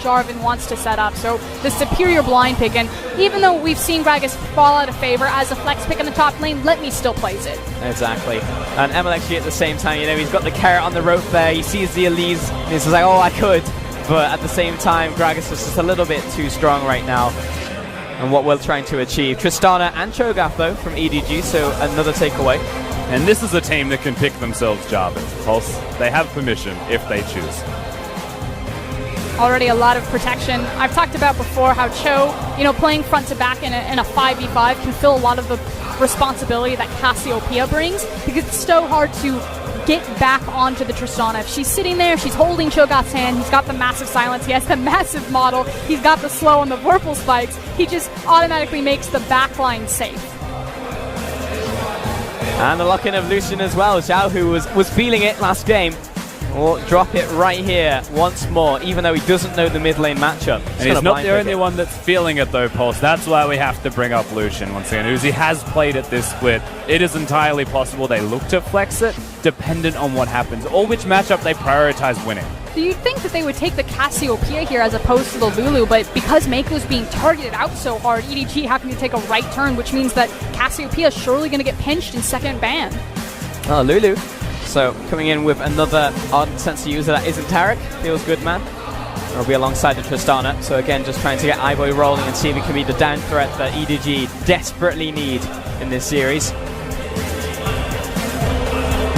Jarvan wants to set up. So the superior blind pick, and even though we've seen Gragas fall out of favor as a flex pick in the top lane, Let Me still plays it. Exactly. And MLXG at the same time, you know, he's got the carrot on the rope there. He sees the Elise, and he's like, oh, I could. But at the same time, Gragas is just a little bit too strong right now. And what we're trying to achieve. Tristana and Cho'Gath, though, from EDG, so another takeaway. And this is a team that can pick themselves Jarvan. Pulse, they have permission if they choose. Already a lot of protection. I've talked about before how Cho, you know, playing front to back in a 5v5 can fill a lot of the responsibility that Cassiopeia brings, because it's so hard to get back onto the Tristana. If she's sitting there, she's holding Cho'Gath's hand, he's got the massive silence, he has the massive model, he's got the slow and the Vorpal spikes, he just automatically makes the backline safe. And the lock-in of Lucian as well. Zhao, who was feeling it last game, will drop it right here once more, even though he doesn't know the mid lane matchup. And he's not the only one that's feeling it though, Pulse. That's why we have to bring up Lucian once again. Uzi has played it this split. It is entirely possible they look to flex it, dependent on what happens, or which matchup they prioritize winning. So you'd think that they would take the Cassiopeia here as opposed to the Lulu, but because Mako's being targeted out so hard, EDG having to take a right turn, which means that Cassiopeia is surely going to get pinched in second ban. Oh, Lulu. So coming in with another ardent sensor user that isn't Tarek. Feels good, man. I'll be alongside the Tristana. So again, just trying to get Iboy rolling and see if he can be the down threat that EDG desperately need in this series.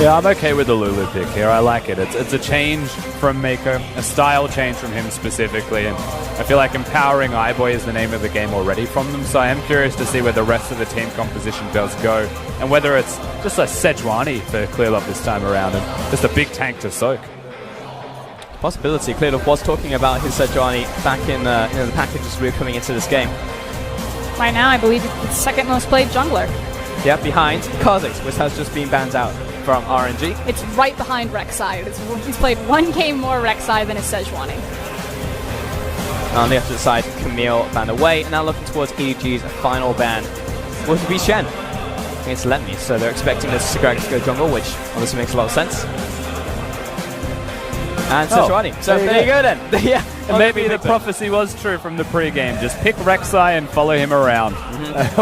Yeah, I'm okay with the Lulu pick here. I like it. It's a change from Mako, a style change from him specifically, and I feel like empowering Iboy is the name of the game already from them, so I am curious to see where the rest of the team composition does go, and whether it's just a Sejuani for Clearlove this time around, and just a big tank to soak. Possibility. Clearlove was talking about his Sejuani back in the packages we were coming into this game. Right now, I believe it's the second most played jungler. Yeah, behind Kha'Zix, which has just been banned out from RNG. It's right behind Rek'Sai. He's played one game more Rek'Sai than his Sejuani. On the opposite side, Camille banned away, and now looking towards EDG's final ban, which would be Shen against Let Me. So they're expecting this Gragas to go jungle, which obviously makes a lot of sense. And Sejuani. So there you go then. Yeah. And maybe the prophecy was true from the pre-game. Just pick Rek'Sai and follow him around.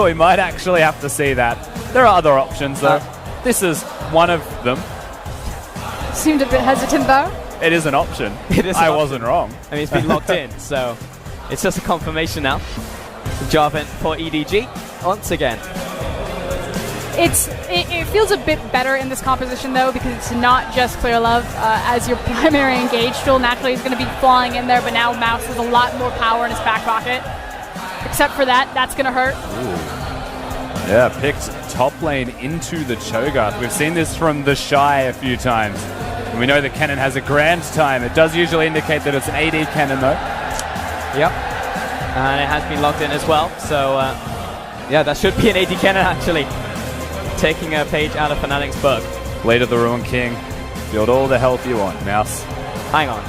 We might actually have to see that. There are other options though. This is one of them. Seemed a bit hesitant though. It is an option. It is. I wasn't wrong. I mean, it's been locked in, so it's just a confirmation now. Jarvan for EDG once again. It feels a bit better in this composition though, because it's not just Clearlove as your primary engage tool. Naturally he's going to be flying in there, but now Mouse has a lot more power in his back pocket. Except for that, that's going to hurt. Ooh. Yeah, picked top lane into the Cho'Gath. We've seen this from the Shy a few times. And we know the cannon has a grand time. It does usually indicate that it's an AD cannon though. Yep. And it has been locked in as well. So yeah, that should be an AD cannon actually. Taking a page out of Fnatic's book. Leader the Ruin King. Build all the health you want, Mouse. Hang on.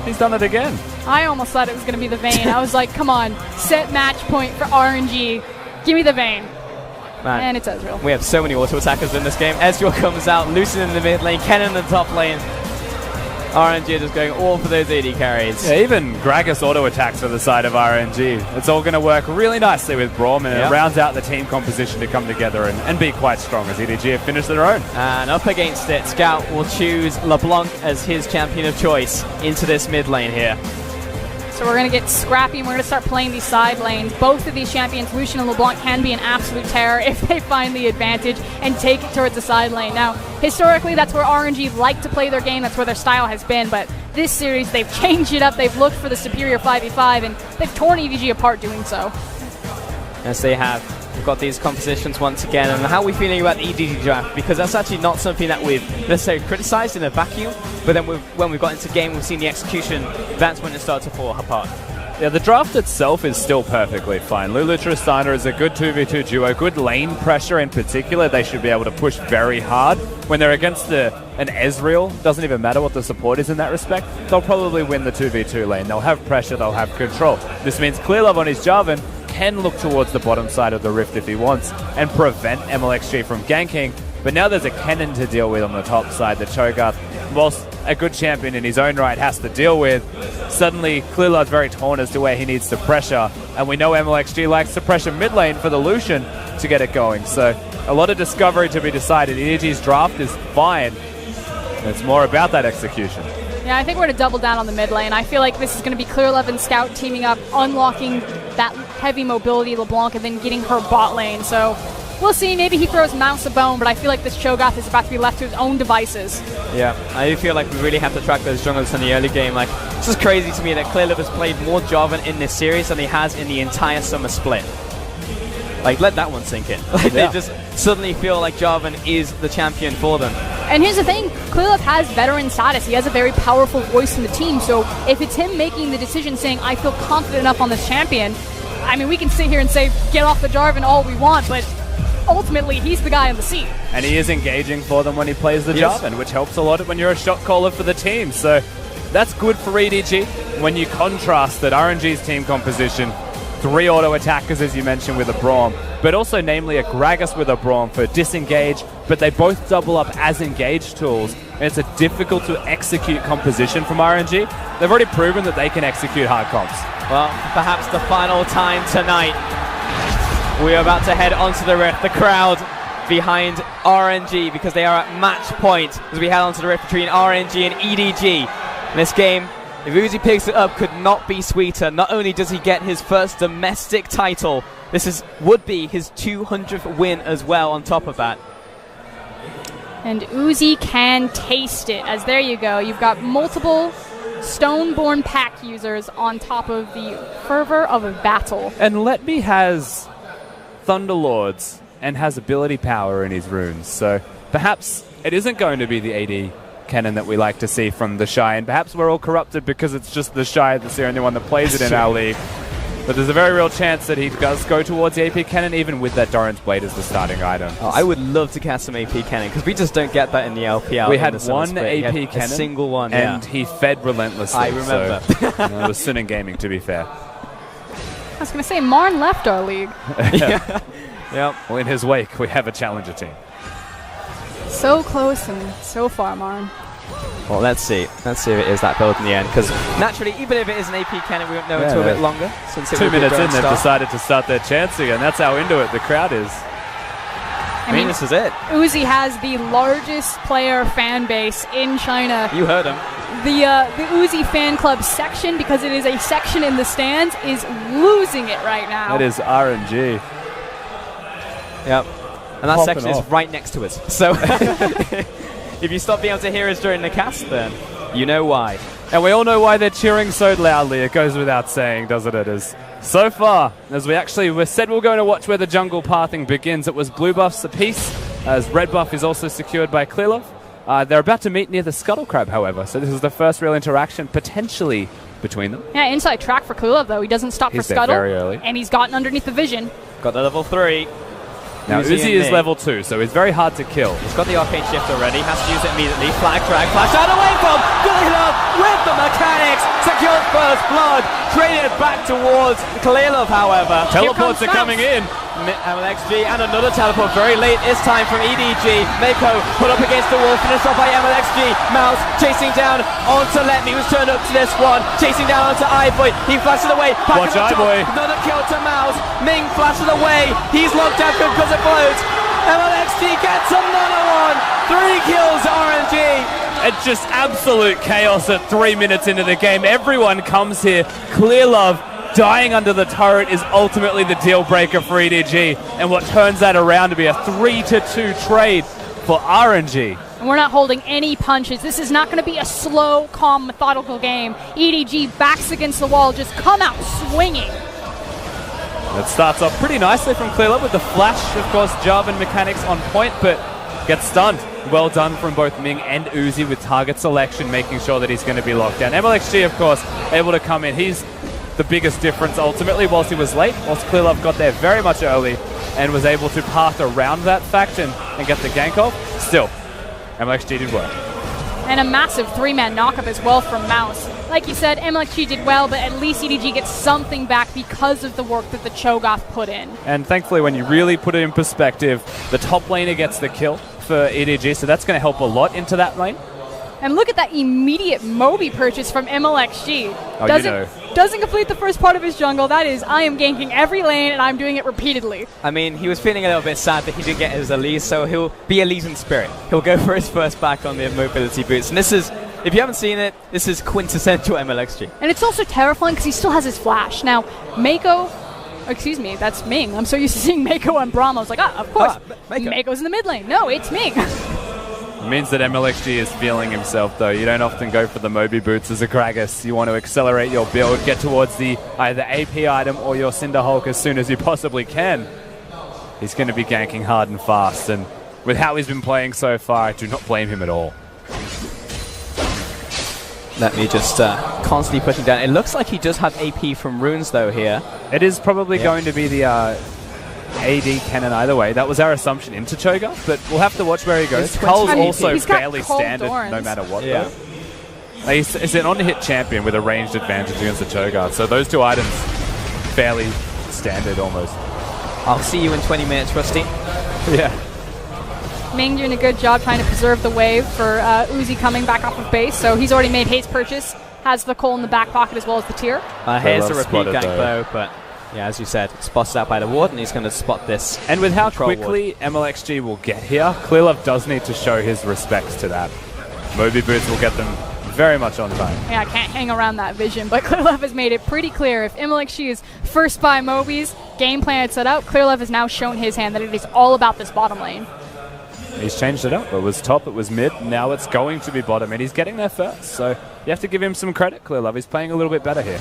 He's done it again. I almost thought it was going to be the Vayne. I was like, come on, set match point for RNG. Give me the Vayne. Man, and it's Ezreal. We have so many auto attackers in this game. Ezreal comes out, Lucian in the mid lane, Ken in the top lane. RNG are just going all for those AD carries. Yeah, even Gragas auto attacks for the side of RNG. It's all going to work really nicely with Braum, and it rounds out the team composition to come together and be quite strong as EDG have finished their own. And up against it, Scout will choose LeBlanc as his champion of choice into this mid lane here. So we're going to get scrappy and we're going to start playing these side lanes. Both of these champions, Lucian and LeBlanc, can be an absolute terror if they find the advantage and take it towards the side lane. Now, historically, that's where RNG like to play their game. That's where their style has been. But this series, they've changed it up. They've looked for the superior 5v5, and they've torn EDG apart doing so. Yes, they have. We've got these compositions once again. And how are we feeling about the EDG draft? Because that's actually not something that we've necessarily criticized in a vacuum. But then when we've got into game, we've seen the execution. That's when it starts to fall apart. Yeah, the draft itself is still perfectly fine. Lulu Tristana is a good 2v2 duo, good lane pressure in particular. They should be able to push very hard. When they're against an Ezreal, doesn't even matter what the support is in that respect, they'll probably win the 2v2 lane. They'll have pressure, they'll have control. This means Clearlove on his Jarvan can look towards the bottom side of the rift if he wants and prevent MLXG from ganking But now there's a Kennen to deal with on the top side that Cho'Gath, whilst a good champion in his own right, has to deal with. Suddenly, Clearlove's very torn as to where he needs to pressure, and we know MLXG likes to pressure mid lane for the Lucian to get it going. So a lot of discovery to be decided. EDG's draft is fine. It's more about that execution. Yeah, I think we're going to double down on the mid lane. I feel like this is going to be Clearlove and Scout teaming up, unlocking that heavy mobility LeBlanc, and then getting her bot lane. So we'll see. Maybe he throws Mouse a bone, but I feel like this Cho'Gath is about to be left to his own devices. Yeah, I do feel like we really have to track those junglers in the early game. Like, it's just crazy to me that Clearlove has played more Jarvan in this series than he has in the entire Summer Split. Like, let that one sink in. Like, they just suddenly feel like Jarvan is the champion for them. And here's the thing, Clearlove has veteran status. He has a very powerful voice in the team, so if it's him making the decision saying, I feel confident enough on this champion, I mean, we can sit here and say, get off the Jarvan all we want, but ultimately, he's the guy on the seat. And he is engaging for them when he plays the Jarvan, which helps a lot when you're a shot caller for the team. So that's good for EDG. When you contrast that RNG's team composition, 3 auto attackers, as you mentioned, with a Braum, but also namely a Gragas with a Braum for disengage, but they both double up as engage tools. And it's a difficult to execute composition from RNG. They've already proven that they can execute hard comps. Well, perhaps the final time tonight. We are about to head onto the Rift. The crowd behind RNG, because they are at match point as we head onto the Rift between RNG and EDG. And this game, if Uzi picks it up, could not be sweeter. Not only does he get his first domestic title, this would be his 200th win as well on top of that. And Uzi can taste it, as there you go. You've got multiple Stoneborn pack users on top of the fervor of a battle. And Letme has Thunderlords and has ability power in his runes, so perhaps it isn't going to be the AD Kennen that we like to see from the Shy, and perhaps we're all corrupted because it's just the Shy that's the only one that plays it in our league. But there's a very real chance that he does go towards the AP Kennen, even with that Doran's Blade as the starting item. Oh, I would love to cast some AP Kennen, because we just don't get that in the LPL. We had one AP Kennen, a single one, and he fed relentlessly. I remember. So, it was Sin and Gaming, to be fair. I was going to say, Marn left our league. Yep. Well, in his wake, we have a challenger team. So close and so far, Marn. Well, let's see. Let's see if it is that build in the end, because naturally, even if it is an AP Kennen, we won't know until a bit longer. Since 2 minutes in, they've decided to start their chance again. That's how into it the crowd is. I mean, this is it. Uzi has the largest player fan base in China. You heard him. The Uzi fan club section, because it is a section in the stands, is losing it right now. That is RNG. Yep. And that Popping section off. is right next to us. So if you stop being able to hear us during the cast, then you know why. And we all know why they're cheering so loudly. It goes without saying, doesn't it? As so far, as we said we're going to watch where the jungle pathing begins, it was blue buffs apiece, as red buff is also secured by Clearlove. They're about to meet near the Scuttle Crab, however, so this is the first real interaction potentially between them. Yeah, inside track for Clearlove, though. He doesn't stop He's for there Scuttle. very early. And he's gotten underneath the vision. Got the level 3. Now, Uzi is level 2, so he's very hard to kill. He's got the arcane shift already, has to use it immediately. Flag, drag, flash out away from Clearlove with the mechanics. Secured first blood. Traded back towards Clearlove, however. Teleports are coming in. MLXG and another teleport very late this time from EDG. Mako put up against the wall, finished off by MLXG. Mouse chasing down onto Letme, who's turned up to this one. Chasing down onto iBoy. He flashes away. Watch iBoy. Another kill to Mouse. Ming flashes away. He's locked out because it floats. MLXG gets another one. 3 kills RNG. It's just absolute chaos at 3 minutes into the game. Everyone comes here. Clearlove dying under the turret is ultimately the deal breaker for EDG, and what turns that around to be a 3-2 trade for RNG. And we're not holding any punches. This is not going to be a slow, calm, methodical game. EDG backs against the wall, just come out swinging. It starts off pretty nicely from Clearlove with the flash, of course, Jarvan mechanics on point, but gets stunned. Well done from both Ming and Uzi with target selection, making sure that he's going to be locked down. MLXG, of course, able to come in. He's the biggest difference ultimately, whilst he was late, whilst Clearlove got there very much early and was able to path around that faction and get the gank off. Still, MLXG did work. And a massive 3-man knockup as well from Mouse. Like you said, MLXG did well, but at least EDG gets something back because of the work that the Cho'Gath put in. And thankfully, when you really put it in perspective, the top laner gets the kill, for EDG, so that's going to help a lot into that lane. And look at that immediate Moby purchase from MLXG. Oh, Doesn't complete the first part of his jungle. That is, I am ganking every lane and I'm doing it repeatedly. I mean, he was feeling a little bit sad that he didn't get his Elise, so he'll be Elise in spirit. He'll go for his first back on the mobility boots. And this is, if you haven't seen it, this is quintessential MLXG. And it's also terrifying because he still has his flash. Now, Mako, excuse me, that's Ming. I'm so used to seeing Mako and Braum. I was like, of course, Mako's in the mid lane. No, it's Ming. It means that MLXG is feeling himself, though. You don't often go for the Moby boots as a Gragas. You want to accelerate your build, get towards the either AP item or your Cinder Hulk as soon as you possibly can. He's going to be ganking hard and fast, and with how he's been playing so far, I do not blame him at all. Let me just constantly put him down. It looks like he does have AP from runes, though, here. It is probably going to be the AD cannon either way. That was our assumption into Cho'Gath, but we'll have to watch where he goes. Cull's also fairly standard no matter what, though. He's an on-hit champion with a ranged advantage against the Cho'Gath, so those two items fairly standard almost. I'll see you in 20 minutes, Rusty. Yeah. Ming doing a good job trying to preserve the wave for Uzi coming back off of base, so he's already made haste purchase, has the coal in the back pocket as well as the tier. Here's the repeat gank though, but yeah, as you said, spotted out by the ward, and he's going to spot this. And with how quickly MLXG will get here, Clearlove does need to show his respects to that. Moby boots will get them very much on time. Yeah, I can't hang around that vision, but Clearlove has made it pretty clear. If MLXG is first by Moby's, game plan had set out, Clearlove has now shown his hand that it is all about this bottom lane. He's changed it up. It was top, it was mid, now it's going to be bottom, and he's getting there first. So you have to give him some credit, Clearlove. He's playing a little bit better here.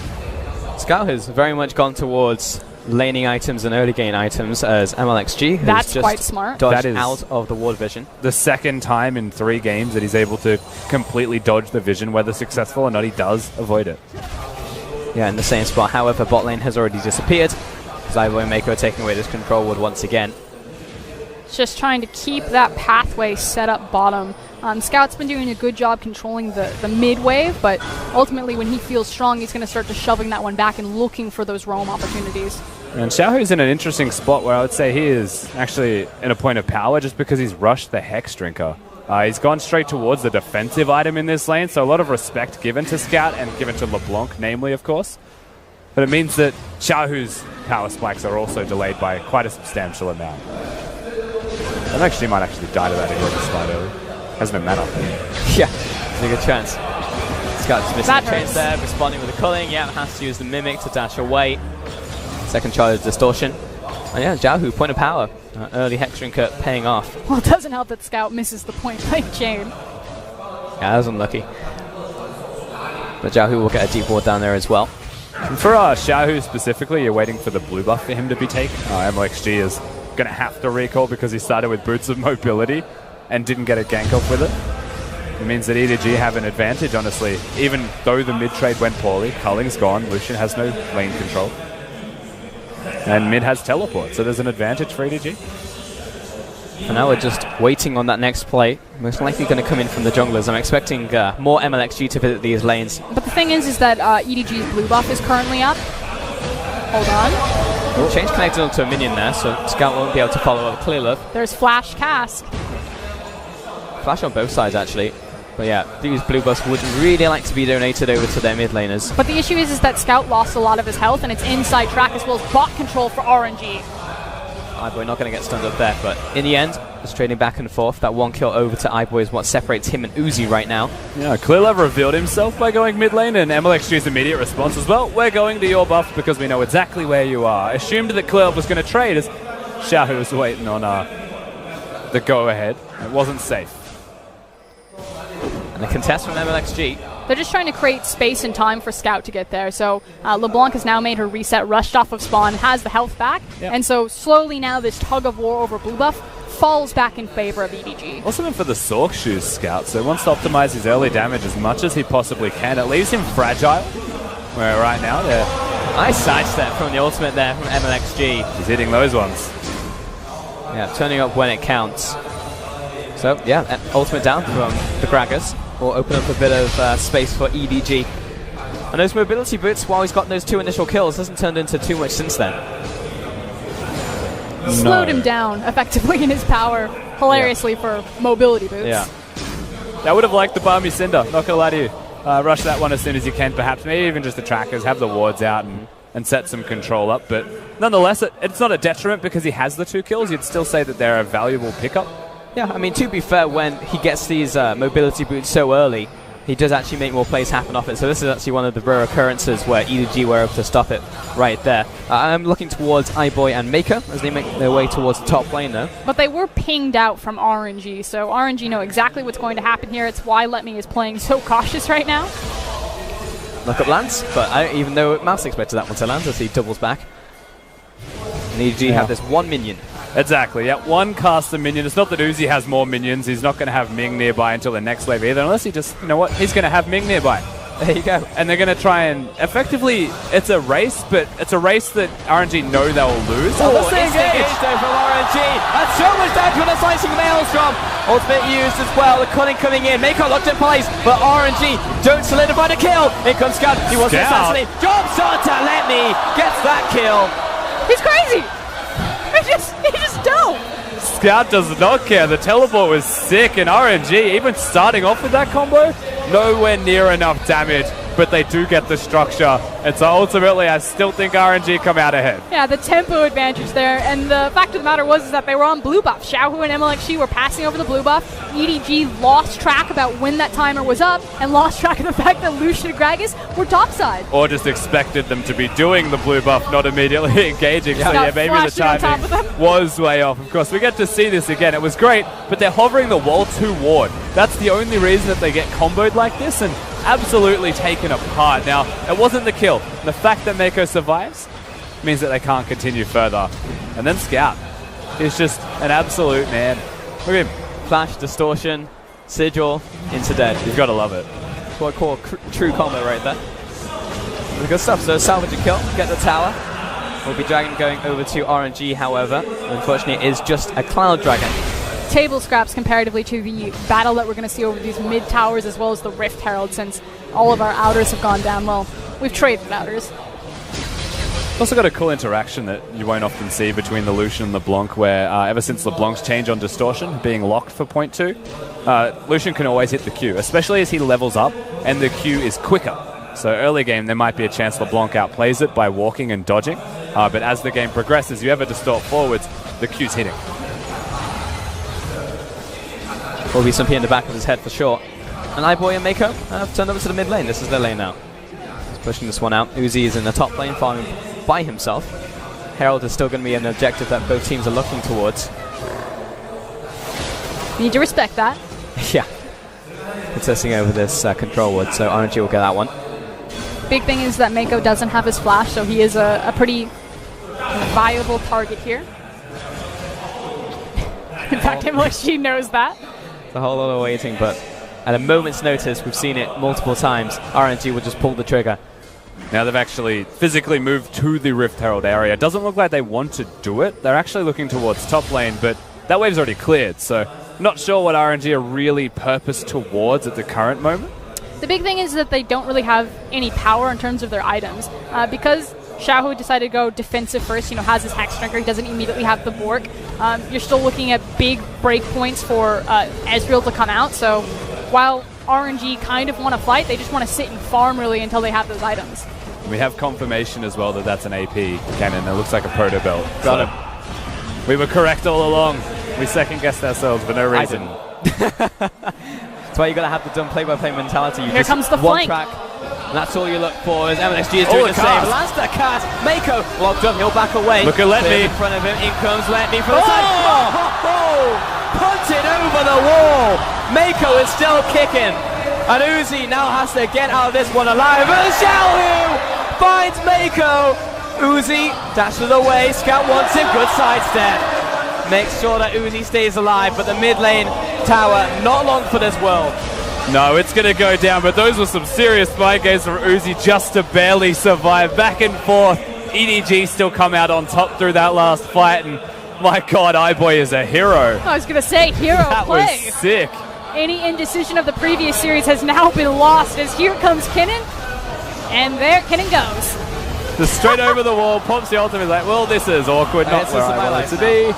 Scout has very much gone towards laning items and early game items as MLXG. That's just quite smart. Dodged out of the ward vision. The second time in 3 games that he's able to completely dodge the vision, whether successful or not, he does avoid it. Yeah, in the same spot. However, bot lane has already disappeared. Zybo and Mako taking away this control ward once again. Just trying to keep that pathway set up bottom. Scout's been doing a good job controlling the mid wave, but ultimately when he feels strong, he's going to start to shoving that one back and looking for those roam opportunities. And Xiaohu's in an interesting spot where I would say he is actually in a point of power just because he's rushed the Hex Drinker. He's gone straight towards the defensive item in this lane, so a lot of respect given to Scout and given to LeBlanc, namely, of course. But it means that Xiaohu's power spikes are also delayed by quite a substantial amount. And actually might actually die to that if he slide early. Has no mana. Yeah, there's a good chance. Scout just missing the chains there, responding with a culling. Yeah, has to use the Mimic to dash away. Second charge distortion. And yeah, Xiaohu, point of power. Early Hex Drinker paying off. Well, it doesn't help that Scout misses the point blank chain. Yeah, that was unlucky. But Xiaohu will get a deep ward down there as well. And for Xiaohu specifically, you're waiting for the blue buff for him to be taken. MLXG is going to have to recall because he started with Boots of Mobility and didn't get a gank off with it. It means that EDG have an advantage, honestly. Even though the mid trade went poorly, Culling's gone, Lucian has no lane control. And mid has teleport, so there's an advantage for EDG. And now we're just waiting on that next play. Most likely going to come in from the junglers. I'm expecting more MLXG to visit these lanes. But the thing is that EDG's blue buff is currently up. Hold on. Change connected onto a minion there, so Scout won't be able to follow up Clearlove. There's Flash Cask. Flash on both sides, actually. But yeah, these blue buffs would really like to be donated over to their mid laners. But the issue is that Scout lost a lot of his health, and it's inside track as well as bot control for RNG. iBoy not going to get stunned up there, but in the end, just trading back and forth. That one kill over to iBoy is what separates him and Uzi right now. Yeah, Clearlove revealed himself by going mid lane, and MLXG's immediate response was, well, we're going to your buff because we know exactly where you are. Assumed that Clearlove was going to trade as Xiaohu was waiting on the go-ahead. It wasn't safe. And the contest from MLXG. They're just trying to create space and time for Scout to get there. So LeBlanc has now made her reset, rushed off of spawn, has the health back. Yep. And so slowly now this tug of war over blue buff falls back in favor of EDG. Also meant for the Sork Shoes Scout, so he wants to optimize his early damage as much as he possibly can. It leaves him fragile, where right now they're... Nice sidestep from the ultimate there from MLXG. He's hitting those ones. Yeah, turning up when it counts. So yeah, ultimate down from the Gragas. Will open up a bit of space for EDG. And those mobility boots, while he's got those 2 initial kills, hasn't turned into too much since then. Slowed him down effectively in his power. hilariously for mobility boots. Yeah. I would have liked the Balmy Cinder, not going to lie to you. Rush that one as soon as you can, perhaps. Maybe even just the trackers, have the wards out and set some control up. But nonetheless, it's not a detriment because he has the 2 kills. You'd still say that they're a valuable pickup. Yeah, I mean, to be fair, when he gets these mobility boots so early, he does actually make more plays happen off it. So this is actually one of the rare occurrences where EDG were able to stop it right there. I'm looking towards iBoy and Maker as they make their way towards the top lane though. But they were pinged out from RNG, so RNG know exactly what's going to happen here. It's why Let Me is playing so cautious right now. Look up Lance, but even though Mouse expected that one to land as he doubles back. And EDG have this 1 minion. Exactly, yeah. 1 caster minion. It's not that Uzi has more minions. He's not going to have Ming nearby until the next wave either, unless he just, you know what, he's going to have Ming nearby. There you go. And they're going to try and, effectively, it's a race, but it's a race that RNG know they'll lose. Oh, instant engage though from RNG. That's so much down to an slicing Maelstrom. Ultimate used as well. The cunning coming in. Mako locked in place, but RNG don't solidify the kill. Here comes Scout. He wants to assassinate. Jumps onto Let Me. Gets that kill. He's crazy. He just don't. Scout does not care. The teleport was sick, and RNG, even starting off with that combo, nowhere near enough damage, but they do get the structure. And so ultimately, I still think RNG come out ahead. Yeah, the tempo advantage there, and the fact of the matter was is that they were on blue buff. Xiaohu and MLXG were passing over the blue buff. EDG lost track about when that timer was up, and lost track of the fact that Lucian and Gragas were topside. Or just expected them to be doing the blue buff, not immediately engaging. So yeah, maybe the timing was way off. Of course, we get to see this again. It was great, but they're hovering the wall to ward. That's the only reason that they get comboed like this, and absolutely taken apart. Now, it wasn't the kill. The fact that Mako survives means that they can't continue further. And then Scout is just an absolute man. Look at him. Flash, distortion, sigil, into dead. You've got to love it. What I call a true combo right there. Good stuff. So salvage a kill, get the tower. Will be Dragon going over to RNG, however. Unfortunately, it is just a Cloud Dragon. Table scraps comparatively to the battle that we're going to see over these mid towers as well as the Rift Herald, since all of our outers have gone down. Well, we've traded outers. Also got a cool interaction that you won't often see between the Lucian and LeBlanc, where ever since LeBlanc's change on distortion, being locked for point 2, Lucian can always hit the Q, especially as he levels up and the Q is quicker. So early game, there might be a chance LeBlanc outplays it by walking and dodging, but as the game progresses, you ever distort forwards, the Q's hitting. Will be something in the back of his head for sure. And iBoy and Mako have turned over to the mid lane. This is their lane now. He's pushing this one out. Uzi is in the top lane, farming by himself. Herald is still going to be an objective that both teams are looking towards. You need to respect that. Yeah. Contesting over this control ward, so RNG will get that one. Big thing is that Mako doesn't have his flash, so he is a pretty viable target here. In fact, MLXG knows that. It's a whole lot of waiting, but at a moment's notice, we've seen it multiple times, RNG will just pull the trigger. Now they've actually physically moved to the Rift Herald area. It doesn't look like they want to do it. They're actually looking towards top lane, but that wave's already cleared, so not sure what RNG are really purposed towards at the current moment. The big thing is that they don't really have any power in terms of their items. Because Xiaohu decided to go defensive first, has his Hex Drinker, he doesn't immediately have the Bork. You're still looking at big break points for Ezreal to come out, so while RNG kind of want to fight, they just want to sit and farm really until they have those items. We have confirmation as well that that's an AP cannon. It looks like a proto belt. Got him. We were correct all along. We second-guessed ourselves for no reason. That's why you got to have the dumb play-by-play mentality. Here comes the one flank. Track, and that's all you look for as MLXG is doing the same. Lance the cast. Mako locked up. He'll back away. Look at Let Me. In front of him. In comes Let Me from the side. Punted over the wall. Mako is still kicking. And Uzi now has to get out of this one alive. And Xiaohu finds Mako. Uzi dashes away. Scout wants him. Good sidestep. Makes sure that Uzi stays alive. But the mid lane tower, not long for this world. No, it's going to go down, but those were some serious fight games from Uzi just to barely survive. Back and forth. EDG still come out on top through that last fight, and my god, iBoy is a hero. I was going to say, hero that play. That was sick. Any indecision of the previous series has now been lost, as here comes Kinnan, and there Kinnan goes. Just straight over the wall, pops the ultimate, like, well, this is awkward, not where I want it to be.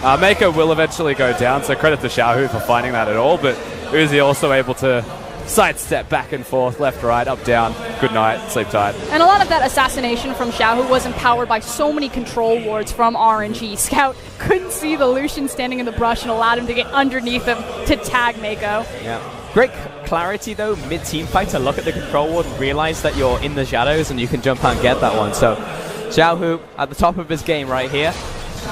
Mako will eventually go down, so credit to Xiaohu for finding that at all, but Uzi also able to sidestep back and forth, left, right, up, down, good night, sleep tight. And a lot of that assassination from Xiaohu was empowered by so many control wards from RNG. Scout couldn't see the Lucian standing in the brush and allowed him to get underneath him to tag Mako. Yeah. Great clarity though, mid-team fight, to look at the control ward and realize that you're in the shadows and you can jump and get that one. So Xiaohu at the top of his game right here.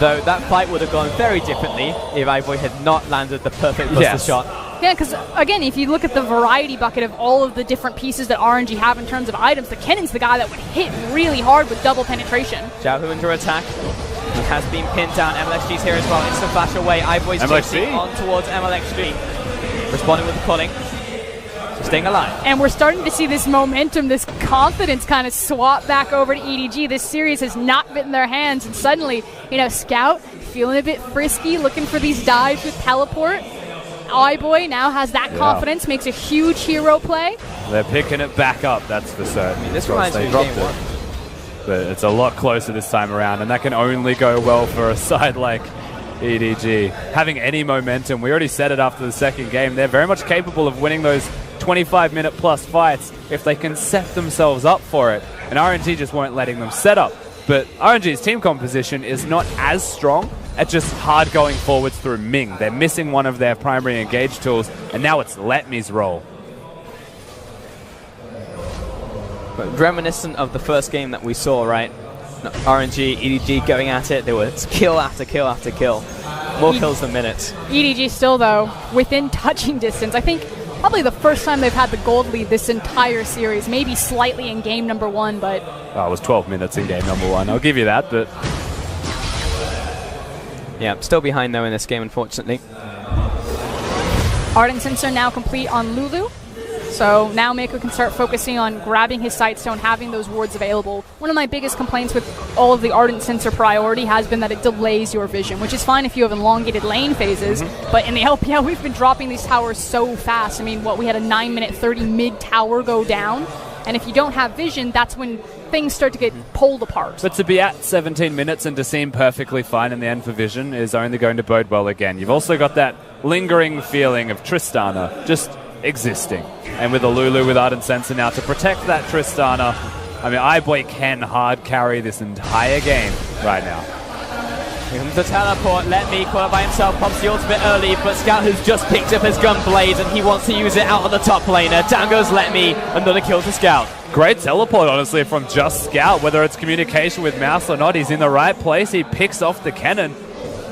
Though that fight would have gone very differently if iBoy had not landed the perfect buster shot. Yeah, because again, if you look at the variety bucket of all of the different pieces that RNG have in terms of items, the Kennon's the guy that would hit really hard with double penetration. Xiaohu under attack. He has been pinned down. MLXG's here as well. Instant flash away. iBoy's chasing on towards MLXG. Responding with the pulling. So staying alive. And we're starting to see this momentum, this confidence kind of swap back over to EDG. This series has not been in their hands, and suddenly, you know, Scout feeling a bit frisky, looking for these dives with teleport. iBoy now has that confidence, makes a huge hero play. They're picking it back up, that's for certain. I mean, this reminds me of game one. But it's a lot closer this time around, and that can only go well for a side like EDG. Having any momentum, we already said it after the second game, they're very much capable of winning those 25-minute plus fights if they can set themselves up for it. And RNG just weren't letting them set up. But RNG's team composition is not as strong at just hard going forwards through Ming. They're missing one of their primary engage tools, and now it's Let Me's role. But reminiscent of the first game that we saw, right? RNG, EDG going at it. There was kill after kill after kill. More kills than minutes. EDG still, though, within touching distance. I think probably the first time they've had the gold lead this entire series. Maybe slightly in game number one, but... Oh, it was 12 minutes in game number one. I'll give you that, but... Yeah, still behind, though, in this game, unfortunately. Ardent Sensor now complete on Lulu. So now Mako can start focusing on grabbing his Sightstone, having those wards available. One of my biggest complaints with all of the Ardent Sensor priority has been that it delays your vision, which is fine if you have elongated lane phases, but in the LPL we've been dropping these towers so fast. I mean, we had a 9-minute 30 mid-tower go down, and if you don't have vision, that's when things start to get pulled apart. But to be at 17 minutes and to seem perfectly fine in the end for vision is only going to bode well again. You've also got that lingering feeling of Tristana just existing. And with a Lulu with Ardent Sensor now to protect that Tristana, I mean, iBoy can hard carry this entire game right now. Here comes the teleport. Let Me caught by himself, pops the ultimate early, but Scout has just picked up his Gunblade and he wants to use it out on the top laner. Down goes Let Me, another kill to Scout. Great teleport, honestly, from just Scout. Whether it's communication with Mouse or not, he's in the right place. He picks off the cannon.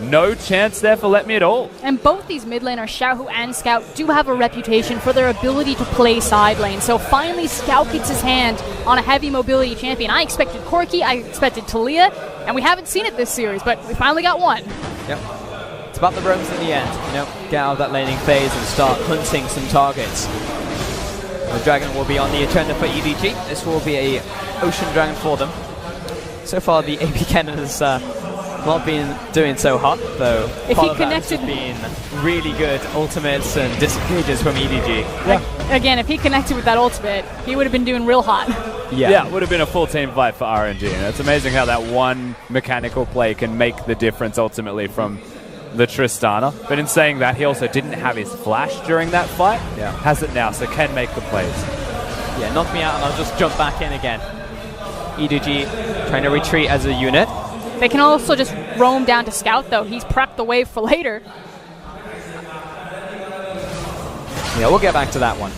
No chance there for Let Me at all. And both these mid laners, Xiaohu and Scout, do have a reputation for their ability to play side lane. So finally Scout gets his hand on a heavy mobility champion. I expected Corki, I expected Talia, and we haven't seen it this series, but we finally got one. Yep. It's about the roams in the end. You know, get out of that laning phase and start hunting some targets. The Dragon will be on the agenda for EDG. This will be a Ocean Dragon for them. So far the AP Cannon has not been doing so hot, though. If he connected, been really good ultimates and disengages from EDG. Yeah. Again, if he connected with that ultimate, he would have been doing real hot. Yeah, it would have been a full team fight for RNG, and it's amazing how that one mechanical play can make the difference ultimately from the Tristana. But in saying that, he also didn't have his flash during that fight. Yeah. Has it now, so can make the plays. Yeah, knock me out and I'll just jump back in again. EDG trying to retreat as a unit. They can also just roam down to Scout, though. He's prepped the wave for later. Yeah, we'll get back to that one.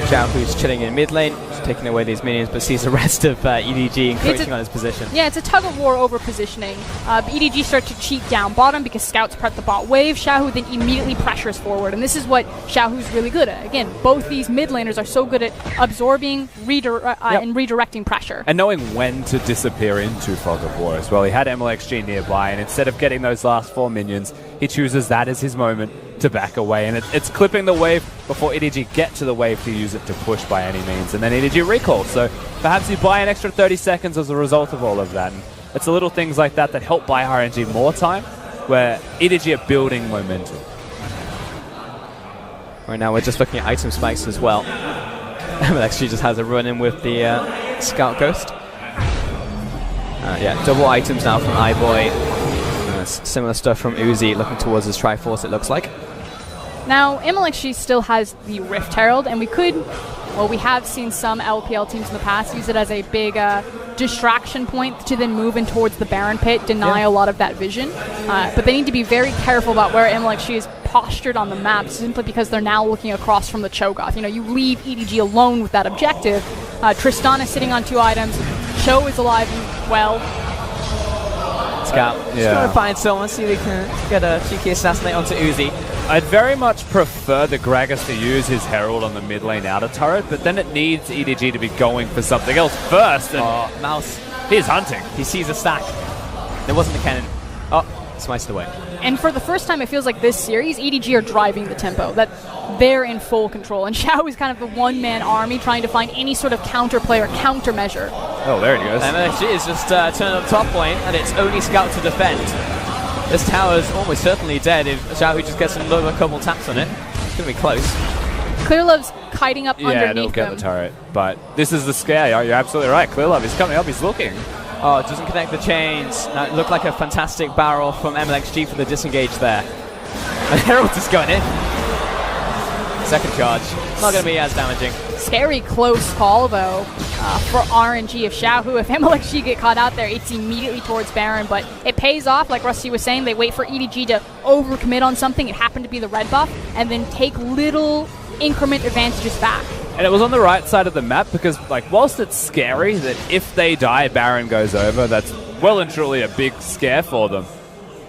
Xiao, who's chilling in mid lane, just taking away these minions, but sees the rest of EDG encroaching on his position. Yeah, it's a tug-of-war over positioning. EDG starts to cheat down bottom because Scouts prep the bot wave. Xiaohu then immediately pressures forward, and this is what Xiaohu's really good at. Again, both these mid laners are so good at absorbing and redirecting pressure. And knowing when to disappear into Fog of War as well. He had MLXG nearby, and instead of getting those last 4 minions, he chooses that as his moment to back away, and it's clipping the wave before EDG get to the wave to use it to push by any means, and then EDG recalls. So perhaps you buy an extra 30 seconds as a result of all of that. And it's the little things like that that help buy RNG more time, where EDG are building momentum. Right now we're just looking at item spikes as well. MLXG just has a run-in with the Scout Ghost. Yeah, double items now from iBoy. Similar stuff from Uzi looking towards his Triforce, it looks like. Now, MLXG still has the Rift Herald, and we have seen some LPL teams in the past use it as a big distraction point to then move in towards the Baron pit, deny a lot of that vision. But they need to be very careful about where MLXG is postured on the map, simply because they're now looking across from the Cho'Gath. You know, you leave EDG alone with that objective. Tristana sitting on 2 items. Cho is alive and well. Scout. Just trying to find someone, see if we can get a cheeky assassinate onto Uzi. I'd very much prefer the Gragas to use his Herald on the mid lane outer turret, but then it needs EDG to be going for something else first. And Mouse. He's hunting. He sees a stack. There wasn't a cannon. Oh, sliced away. And for the first time, it feels like this series, EDG are driving the tempo. That they're in full control. And Xiao is kind of the one-man army trying to find any sort of counterplay or countermeasure. Oh, there he goes. And MLXG is just turning up top lane, and it's only Scout to defend. This tower's almost certainly dead if Xiao just gets another couple taps on it. It's going to be close. Clearlove's kiting up underneath he'll get them. the turret. But this is the scare. You're absolutely right. Clearlove is coming up. He's looking. Oh, it doesn't connect the chains. Now, it looked like a fantastic barrel from MLXG for the disengage there. And Herald just going in. Second charge. Not going to be as damaging. Scary close call, though, for RNG of Xiao, who, if MLXG get caught out there, it's immediately towards Baron. But it pays off, like Rusty was saying. They wait for EDG to overcommit on something. It happened to be the red buff, and then take little increment advantages back. And it was on the right side of the map because, like, whilst it's scary that if they die, Baron goes over, that's well and truly a big scare for them.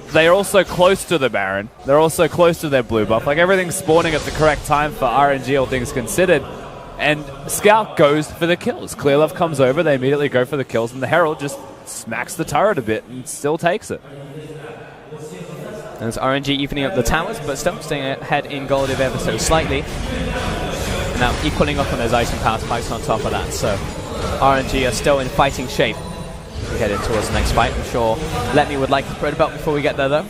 They're also close to the Baron. They're also close to their blue buff. Like, everything's spawning at the correct time for RNG, all things considered. And Scout goes for the kills. Clearlove comes over, they immediately go for the kills, and the Herald just smacks the turret a bit and still takes it. And it's RNG evening up the towers, but still staying ahead in gold if ever so slightly. Now equaling up on those item power spikes on top of that, so RNG are still in fighting shape. We head in towards the next fight. I'm sure Let Me would like to spread about before we get there, though.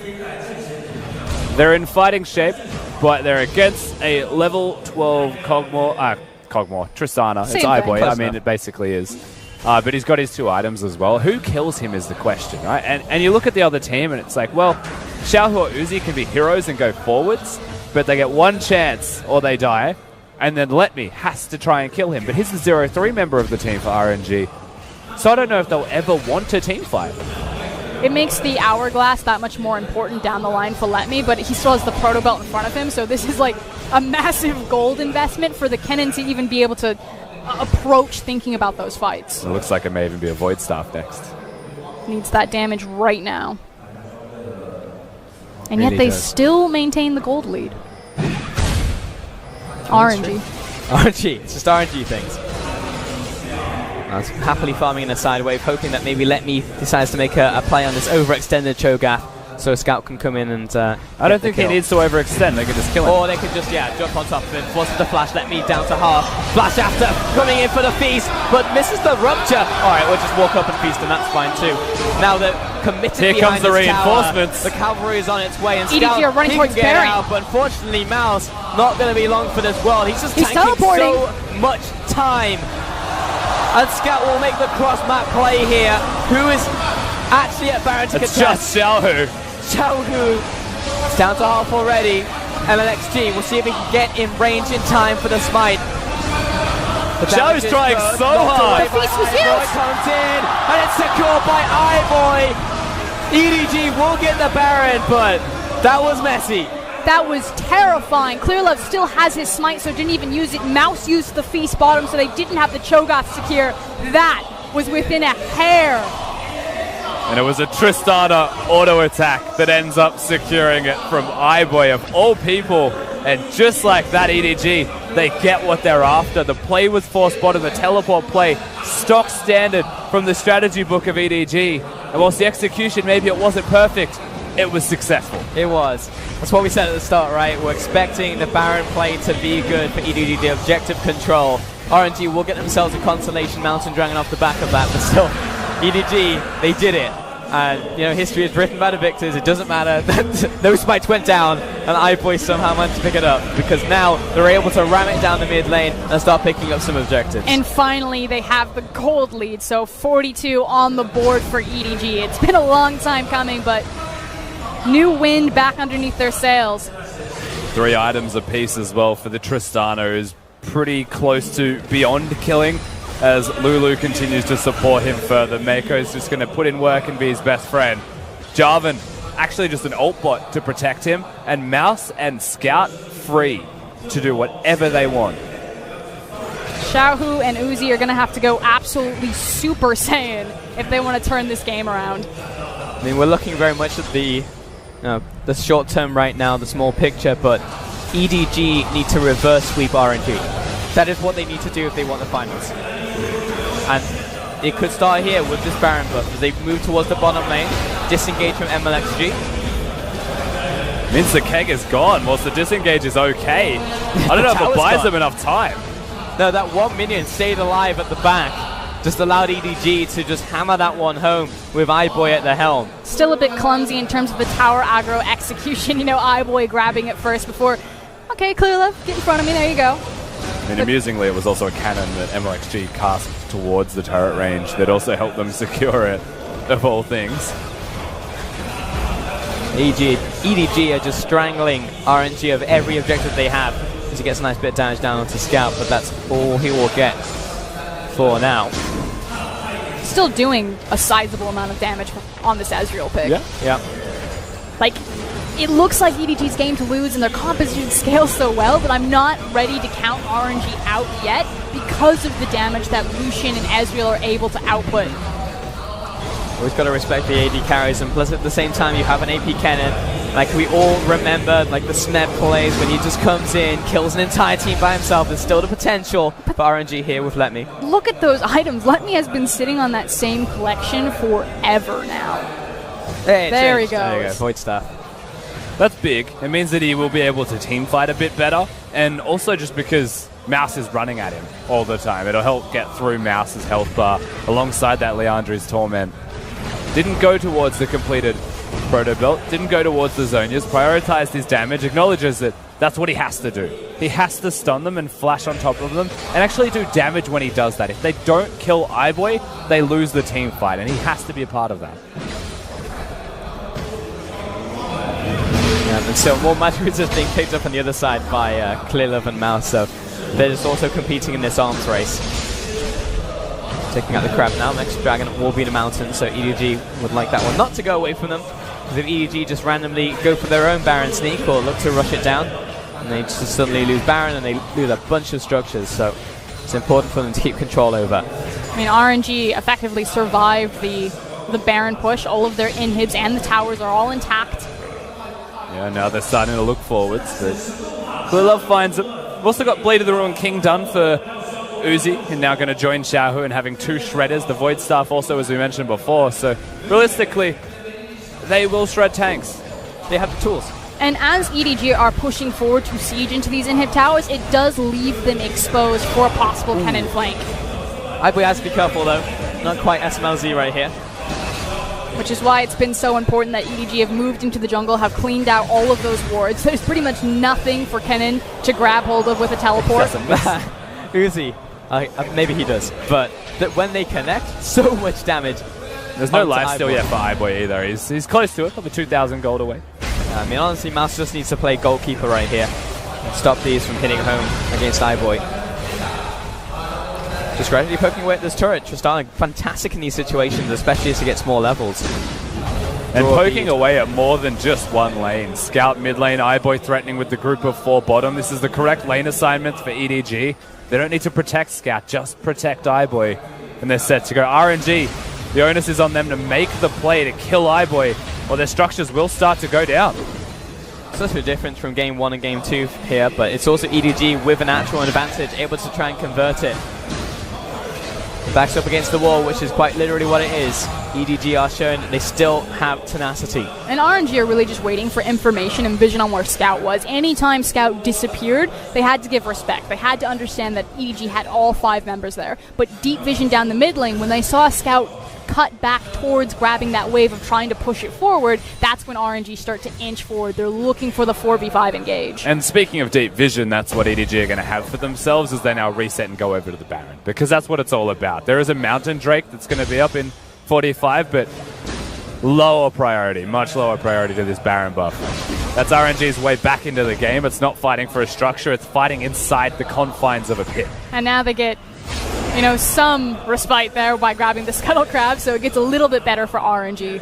They're in fighting shape, but they're against a level 12 Tristana. It's iBoy. I mean, it basically is. But he's got his 2 items as well. Who kills him is the question, right? And you look at the other team, and it's like, well, Xiao or Uzi can be heroes and go forwards, but they get 1 chance or they die, and then Let Me has to try and kill him. But he's the 0-3 member of the team for RNG. So I don't know if they'll ever want a team fight. It makes the Hourglass that much more important down the line for Let Me, but he still has the Proto Belt in front of him, so this is like a massive gold investment for the Kennen to even be able to approach thinking about those fights. It looks like it may even be a Void Staff next. Needs that damage right now. And yet they still maintain the gold lead. RNG. RNG. It's just RNG things. I was happily farming in a side wave, hoping that maybe Let Me decides to make a play on this overextended Cho'Gath, so Scout can come in and I don't think he needs to overextend. They could just kill him. Or they could just, jump on top of him, forces the flash, Let Me down to half. Flash after, coming in for the feast, but misses the rupture. Alright, we'll just walk up and feast, and that's fine too. Now they're committed. Here comes the reinforcements. The cavalry is on its way, and EDG are running towards Baron. out, but unfortunately, Mouse not going to be long for this world. He's tanking teleporting. so much time. And Scout will make the cross-map play here. Who is actually at Baron to contest? It's just Xiaohu. Xiaohu. It's down to half already. MLXG, we'll see if he can get in range in time for the smite. Xiaohu's trying so hard. The feast was used. Comes in, and it's secured by iBoy. EDG will get the Baron, but that was messy. That was terrifying. Clearlove still has his smite, so didn't even use it. Mouse used the feast bottom, so they didn't have the Cho'Gath secure. That was within a hair. And it was a Tristana auto attack that ends up securing it from iBoy of all people. And just like that, EDG, they get what they're after. The play was forced bottom, the teleport play, stock standard from the strategy book of EDG. And whilst the execution, maybe it wasn't perfect, it was successful. It was. That's what we said at the start, right? We're expecting the Baron play to be good for EDG, the objective control. RNG will get themselves a Constellation Mountain Dragon off the back of that, but still, EDG, they did it. And, history is written by the victors. It doesn't matter. Those spikes went down, and iBoy somehow managed to pick it up, because now they're able to ram it down the mid lane and start picking up some objectives. And finally, they have the gold lead, so 42 on the board for EDG. It's been a long time coming, but New wind back underneath their sails. 3 items apiece as well for the Tristana, who's pretty close to beyond killing as Lulu continues to support him further. Mako's just going to put in work and be his best friend. Jarvan, actually just an ult bot to protect him, and Mouse and Scout free to do whatever they want. Xiaohu and Uzi are going to have to go absolutely Super Saiyan if they want to turn this game around. I mean, we're looking very much at the short term right now, the small picture, but EDG need to reverse sweep RNG. That is what they need to do if they want the finals. And it could start here with this Baron buff as they move towards the bottom lane, disengage from MLXG. Means the keg is gone, whilst the disengage is okay. I don't know if it buys them enough time. No, that one minion stayed alive at the back. Just allowed EDG to just hammer that one home with iBoy at the helm. Still a bit clumsy in terms of the tower aggro execution. You know, iBoy grabbing it first before, okay, clear left, get in front of me, there you go. I mean, amusingly, it was also a cannon that MLXG cast towards the turret range that also helped them secure it, of all things. EDG are just strangling RNG of every objective they have as he gets a nice bit of damage down onto Scout, but that's all he will get for now. Still doing a sizable amount of damage on this Ezreal pick. Yeah. Like, it looks like EDG's game to lose and their composition scales so well, but I'm not ready to count RNG out yet because of the damage that Lucian and Ezreal are able to output. Always got to respect the AD carries, and plus at the same time you have an AP cannon. Like we all remember like the Smeb plays when he just comes in, kills an entire team by himself. There's still the potential for RNG here with Let Me. Look at those items. Let Me has been sitting on that same collection forever now. Hey, there he goes. There you go, Void Staff. That's big. It means that he will be able to team fight a bit better, and also just because Mouse is running at him all the time, it'll help get through Mouse's health bar alongside that Leandri's Torment. Didn't go towards the completed Proto Belt, didn't go towards the Zonias, prioritized his damage, acknowledges that that's what he has to do. He has to stun them and flash on top of them and actually do damage when he does that. If they don't kill iBoy, they lose the team fight, and he has to be a part of that. And so more magic is just being picked up on the other side by Clearlove and Mouse, so they're just also competing in this arms race. Taking out the crab now. Next dragon will be in the mountain, so EDG would like that one not to go away from them. Because if EDG just randomly go for their own Baron sneak or look to rush it down, and they just suddenly lose Baron and they lose a bunch of structures, so it's important for them to keep control over. I mean, RNG effectively survived the Baron push. All of their inhibs and the towers are all intact. Yeah, now they're starting to look forwards, but Clearlove finds it. We've also got Blade of the Ruined King done for Uzi, and now going to join Xiaohu and having 2 Shredders. The Void Staff also, as we mentioned before, so realistically, they will shred tanks. They have the tools. And as EDG are pushing forward to siege into these inhib towers, it does leave them exposed for a possible cannon flank. iBoy has to be careful though. Not quite SMLZ right here. Which is why it's been so important that EDG have moved into the jungle, have cleaned out all of those wards. There's pretty much nothing for Kennen to grab hold of with a teleport. Uzi, maybe he does, but that when they connect, so much damage. There's no life steal yet for iBoy either. He's close to it, probably 2,000 gold away. I mean, honestly, Mouse just needs to play goalkeeper right here and stop these from hitting home against iBoy. Just gradually poking away at this turret. Tristana fantastic in these situations, especially as he gets more levels. And poking away at more than just one lane. Scout mid lane, iBoy threatening with the group of 4 bottom. This is the correct lane assignment for EDG. They don't need to protect Scout, just protect iBoy. And they're set to go. RNG, the onus is on them to make the play to kill iBoy, or their structures will start to go down. Such a difference from game 1 and game 2 here, but it's also EDG with an actual advantage, able to try and convert it. Backs up against the wall, which is quite literally what it is. EDG are showing that they still have tenacity. And RNG are really just waiting for information and vision on where Scout was. Anytime Scout disappeared, they had to give respect. They had to understand that EDG had all 5 members there. But deep vision down the mid lane, when they saw Scout cut back towards grabbing that wave of trying to push it forward, that's when RNG start to inch forward. They're looking for the 4v5 engage. And speaking of deep vision, that's what EDG are going to have for themselves as they now reset and go over to the Baron. Because that's what it's all about. There is a Mountain Drake that's going to be up in 45, but lower priority, much lower priority to this Baron buff. That's RNG's way back into the game. It's not fighting for a structure, it's fighting inside the confines of a pit. And now they get, you know, some respite there by grabbing the Scuttle Crab, so it gets a little bit better for RNG.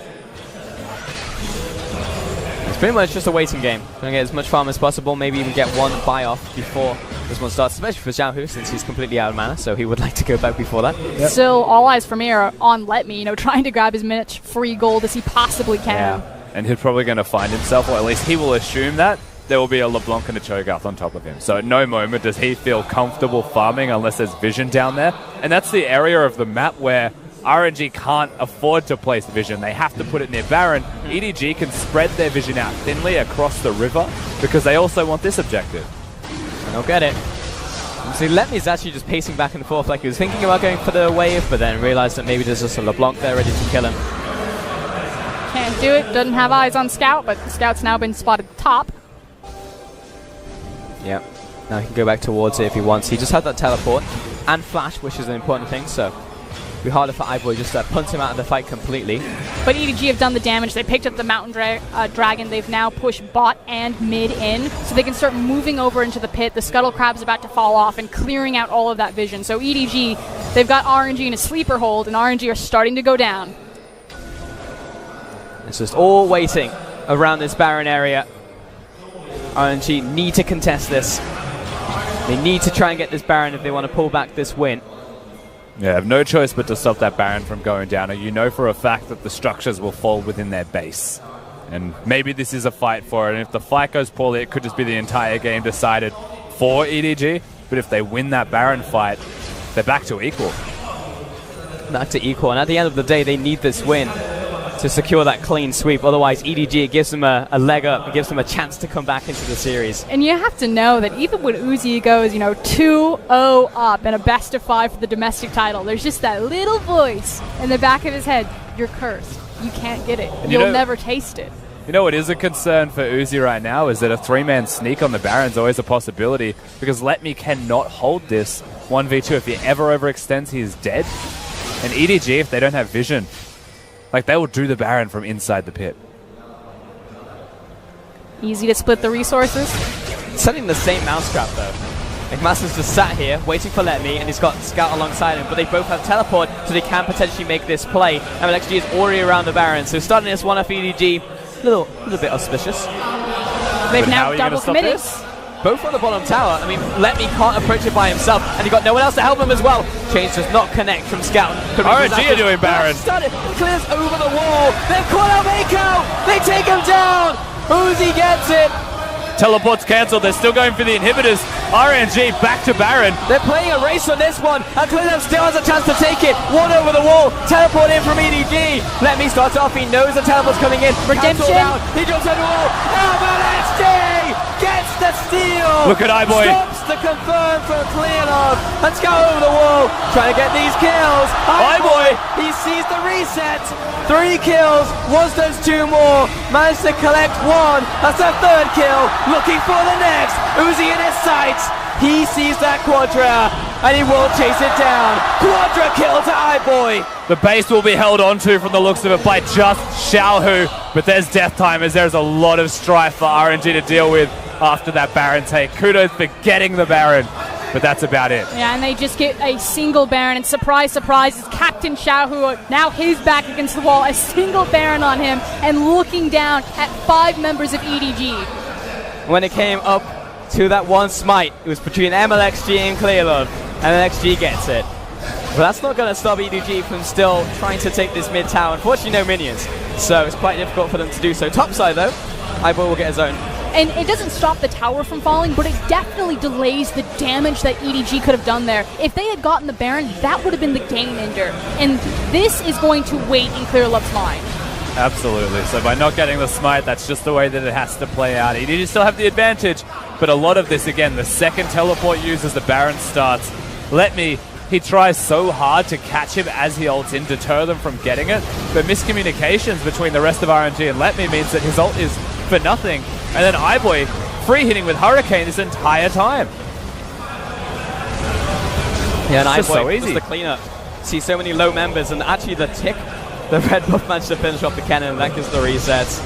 It's pretty much just a waiting game. Trying to get as much farm as possible, maybe even get one buy-off before this one starts, especially for Xiaohu, since he's completely out of mana, so he would like to go back before that. Yep. Still, all eyes for me are on Let Me, you know, trying to grab as much free gold as he possibly can. Yeah. And he's probably going to find himself, or at least he will assume that, there will be a LeBlanc and a Cho'Gath on top of him. So at no moment does he feel comfortable farming unless there's vision down there. And that's the area of the map where RNG can't afford to place vision. They have to put it near Baron. EDG can spread their vision out thinly across the river because they also want this objective. They'll get it. See, Letme's actually just pacing back and forth like he was thinking about going for the wave, but then realized that maybe there's just a LeBlanc there ready to kill him. Can't do it. Doesn't have eyes on Scout, but the Scout's now been spotted top. Yep. Now he can go back towards it if he wants. He just had that teleport and flash, which is an important thing, so it'll be harder for iBoy just to punt him out of the fight completely. But EDG have done the damage. They picked up the Mountain Dragon. They've now pushed bot and mid in, so they can start moving over into the pit. The Scuttle Crab's about to fall off and clearing out all of that vision. So EDG, they've got RNG in a sleeper hold, and RNG are starting to go down. It's just all waiting around this Baron area. RNG need to contest this. They need to try and get this Baron if they want to pull back this win. Yeah, have no choice but to stop that Baron from going down. And you know for a fact that the structures will fall within their base. And maybe this is a fight for it. And if the fight goes poorly, it could just be the entire game decided for EDG. But if they win that Baron fight, they're back to equal. Back to equal. And at the end of the day, they need this win to secure that clean sweep. Otherwise, EDG, it gives them a leg up. It gives them a chance to come back into the series. And you have to know that even when Uzi goes, you know, 2-0 up in a best of 5 for the domestic title, there's just that little voice in the back of his head. You're cursed. You can't get it. You'll never taste it. You know what is a concern for Uzi right now is that a 3-man sneak on the Baron's always a possibility because Let Me cannot hold this 1v2. If he ever overextends, he is dead. And EDG, if they don't have vision, like, they will do the Baron from inside the pit. Easy to split the resources. Setting the same mousetrap, though. Like, Master's just sat here, waiting for Let Me, and he's got Scout alongside him, but they both have teleport, so they can potentially make this play. And XG is already around the Baron, so starting this one off EDG, a little bit auspicious. They've now double committed. Both on the bottom tower. I mean, Let Me can't approach it by himself, and he got no one else to help him as well. Change does not connect from Scout. RNG are doing Baron. Started, clears over the wall. They've caught out Mako. They take him down. Uzi gets it. Teleport's cancelled. They're still going for the inhibitors. RNG back to Baron. They're playing a race on this one, and Cleanup still has a chance to take it. One over the wall. Teleport in from EDG. Let Me start off. He knows the teleport's coming in. Redemption. He jumps over the wall. LPL gets the steal. Look at iBoy. Stops the confirm from Cleanup. Let's go over the wall. Trying to get these kills. iBoy. He sees the reset. 3 kills. Was those 2 more? Managed to collect 1. That's a 3rd kill. Looking for the next. Uzi in his sights. He sees that Quadra, and he will chase it down. Quadra kill to iBoy. The base will be held onto from the looks of it by just Xiaohu, but there's death time as there's a lot of strife for RNG to deal with after that Baron take. Kudos for getting the Baron, but that's about it. Yeah, and they just get a single Baron, and surprise, surprise, is Captain Xiaohu, now his back against the wall, a single Baron on him, and looking down at 5 members of EDG. When it came up to that one smite, it was between MLXG and Clearlove. MLXG gets it. But that's not going to stop EDG from still trying to take this mid tower. Unfortunately, no minions, so it's quite difficult for them to do so. Topside, though, iBoy will get his own. And it doesn't stop the tower from falling, but it definitely delays the damage that EDG could have done there. If they had gotten the Baron, that would have been the game ender. And this is going to wait in Clearlove's mind. Absolutely. So by not getting the smite, that's just the way that it has to play out. EDG still have the advantage, but a lot of this, again, the second teleport used as the Baron starts. Let Me, he tries so hard to catch him as he ults in, deter them from getting it, but miscommunications between the rest of RNG and Let Me means that his ult is for nothing. And then iBoy free hitting with Hurricane this entire time. Yeah, and it's iBoy so easy. the cleanup. See so many low members, and actually the tick the red buff managed to finish off the cannon, and that gives the resets.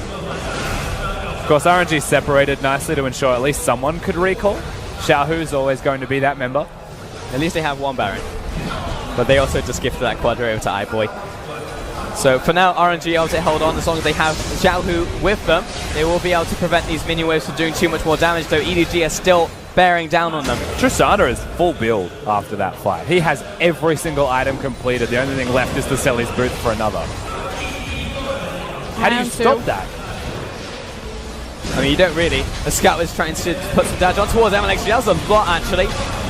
Of course, RNG separated nicely to ensure at least someone could recall. Xiaohu is always going to be that member. At least they have one Baron. But they also just gifted that Quadra over to iBoy. So for now, RNG able to hold on as long as they have Xiaohu with them. They will be able to prevent these minion waves from doing too much more damage, though EDG are still bearing down on them. Tristana is full build after that fight. He has every single item completed. The only thing left is to sell his boots for another. How do you stop that? I mean, you don't really. The scout was trying to put some damage on towards MLX. He has a lot, actually,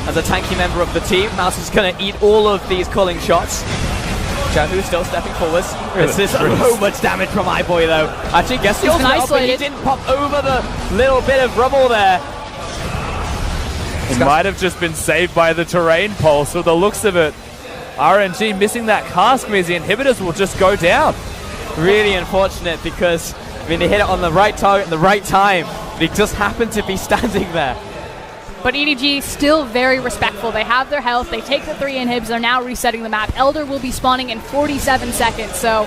as a tanky member of the team. Mouse is going to eat all of these culling shots. Xiaohu still stepping forwards. This is so much damage from iBoy, though. Actually, guess the ultimate up, but he didn't pop over the little bit of rubble there. It might have just been saved by the terrain pulse, with the looks of it. RNG missing that cask means the inhibitors will just go down. Really unfortunate because, I mean, they hit it on the right target at the right time. But he just happened to be standing there. But EDG still very respectful. They have their health. They take the 3 inhibs. They're now resetting the map. Elder will be spawning in 47 seconds. So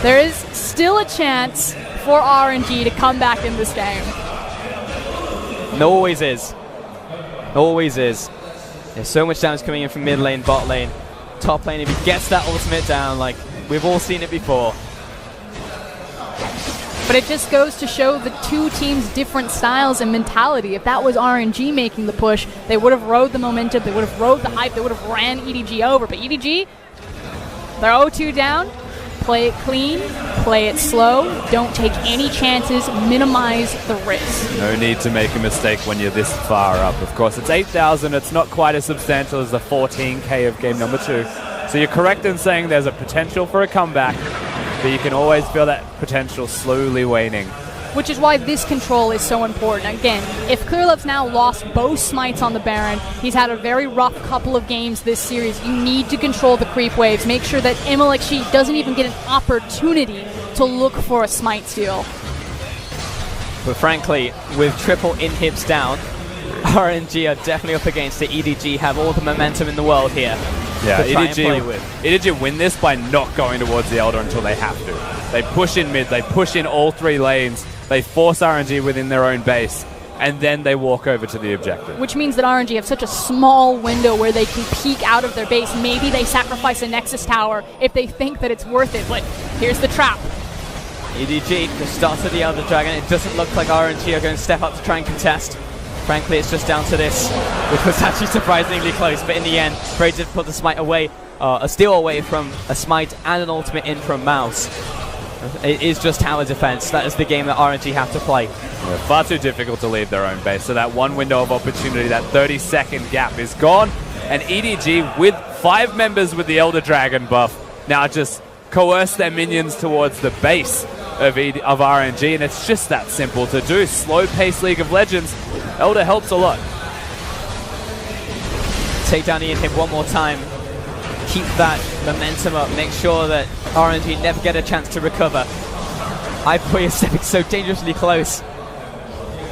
there is still a chance for RNG to come back in this game. There always is. Always is. There's so much damage coming in from mid lane, bot lane, top lane. If he gets that ultimate down, like we've all seen it before. But it just goes to show the two teams' different styles and mentality. If that was RNG making the push, they would have rode the momentum, they would have rode the hype, they would have ran EDG over. But EDG, they're 0-2 down. Play it clean, play it slow, don't take any chances, minimize the risk. No need to make a mistake when you're this far up. Of course, it's 8,000. It's not quite as substantial as the 14k of game number 2. So you're correct in saying there's a potential for a comeback, but you can always feel that potential slowly waning. Which is why this control is so important. Again, if Clearlove's now lost both smites on the Baron, he's had a very rough couple of games this series. You need to control the creep waves. Make sure that MLXG doesn't even get an opportunity to look for a smite steal. But frankly, with triple inhibs down, RNG are definitely up against it. EDG have all the momentum in the world here. Yeah, EDG win this by not going towards the Elder until they have to. They push in mid, they push in all 3 lanes, they force RNG within their own base, and then they walk over to the objective. Which means that RNG have such a small window where they can peek out of their base. Maybe they sacrifice a Nexus Tower if they think that it's worth it, but here's the trap. EDG just started the Elder Dragon. It doesn't look like RNG are going to step up to try and contest. Frankly, it's just down to this, which was actually surprisingly close, but in the end, very difficult to smite away, a steal away from a smite and an ultimate in from Mouse. It is just tower defense. That is the game that RNG have to play. Yeah, far too difficult to leave their own base, so that one window of opportunity, that 30-second gap is gone, and EDG, with 5 members with the Elder Dragon buff, now just coerce their minions towards the base of RNG, and it's just that simple to do. Slow-paced League of Legends, Elder helps a lot. Take down the inhib one more time. Keep that momentum up. Make sure that RNG never get a chance to recover. iBoy is stepping so dangerously close,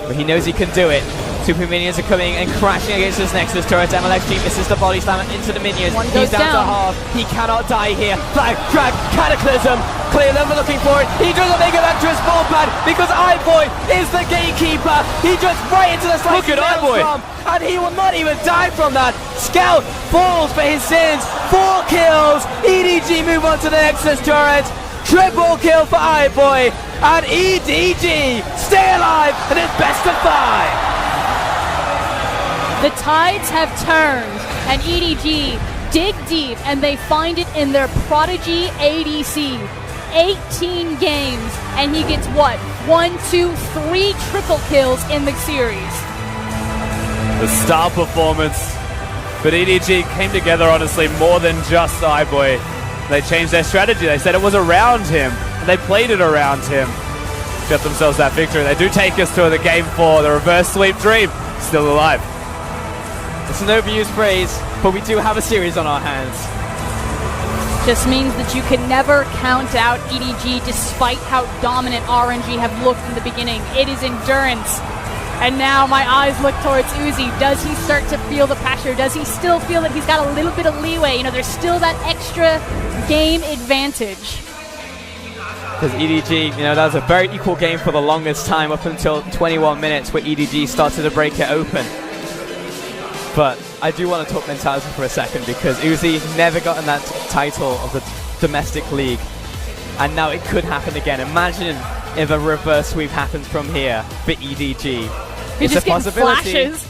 but he knows he can do it. Super minions are coming and crashing against this Nexus turret. MLXG misses the body slam into the minions. He's down to half. He cannot die here. Flag, drag, cataclysm. Clearlove looking for it. He doesn't make it back to his ball pad because iBoy is the gatekeeper. He just right into the slice. Look at iBoy. And he will not even die from that. Scout falls for his sins. 4 kills. EDG move on to the Nexus turret. Triple kill for iBoy. And EDG stay alive and it's best of 5. The tides have turned, and EDG dig deep, and they find it in their Prodigy ADC. 18 games, and he gets what? 1, 2, 3 triple kills in the series. The star performance. But EDG came together, honestly, more than just iBoy. They changed their strategy. They said it was around him, and they played it around him. Got themselves that victory. They do take us to the game 4. The reverse sweep dream still alive. It's an overused phrase, but we do have a series on our hands. Just means that you can never count out EDG despite how dominant RNG have looked in the beginning. It is endurance. And now my eyes look towards Uzi. Does he start to feel the pressure? Does he still feel that he's got a little bit of leeway? You know, there's still that extra game advantage. Because EDG, you know, that was a very equal game for the longest time, up until 21 minutes where EDG started to break it open. But I do want to talk mentality for a second, because Uzi never gotten that title of the domestic league, and now it could happen again. Imagine if a reverse sweep happens from here for EDG. It's a possibility. Flashes.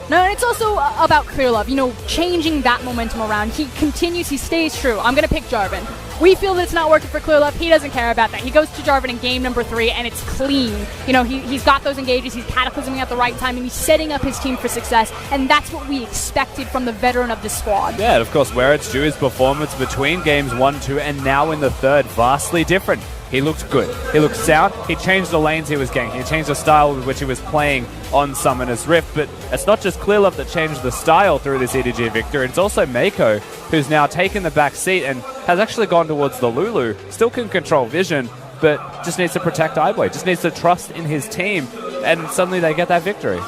No, and it's also about Clear Love, you know, changing that momentum around. He continues, he stays true. I'm going to pick Jarvan. We feel that it's not working for Clear Love. He doesn't care about that. He goes to Jarvan in game number 3, and it's clean. You know, he's got those engages, he's cataclysming at the right time, and he's setting up his team for success, and that's what we expected from the veteran of the squad. Yeah, of course, where it's due, his performance between games 1, 2, and now in the third, vastly different. He looked good. He looked sound. He changed the lanes he was getting. He changed the style with which he was playing on Summoner's Rift. But it's not just Clear Love that changed the style through this EDG victory. It's also Mako, who's now taken the back seat and has actually gone towards the Lulu. Still can control vision, but just needs to protect iBoy. Just needs to trust in his team. And suddenly they get that victory.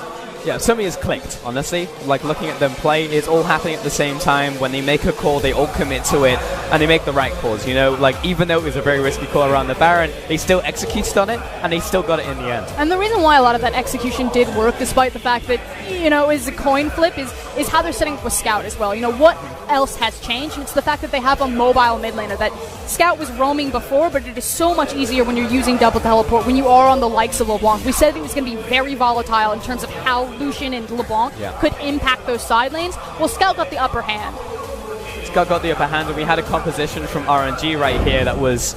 Yeah, something has clicked, honestly. Like, looking at them play, it's all happening at the same time. When they make a call, they all commit to it, and they make the right calls, you know? Like, even though it was a very risky call around the Baron, they still executed on it, and they still got it in the end. And the reason why a lot of that execution did work, despite the fact that, you know, is a coin flip, is how they're setting up with Scout as well. You know, what else has changed? It's the fact that they have a mobile mid laner. That Scout was roaming before, but it is so much easier when you're using double teleport, when you are on the likes of LeBlanc. We said it was going to be very volatile in terms of how Lucian and LeBlanc could impact those side lanes. Well, Scout got the upper hand. Scout got the upper hand, and we had a composition from RNG right here that was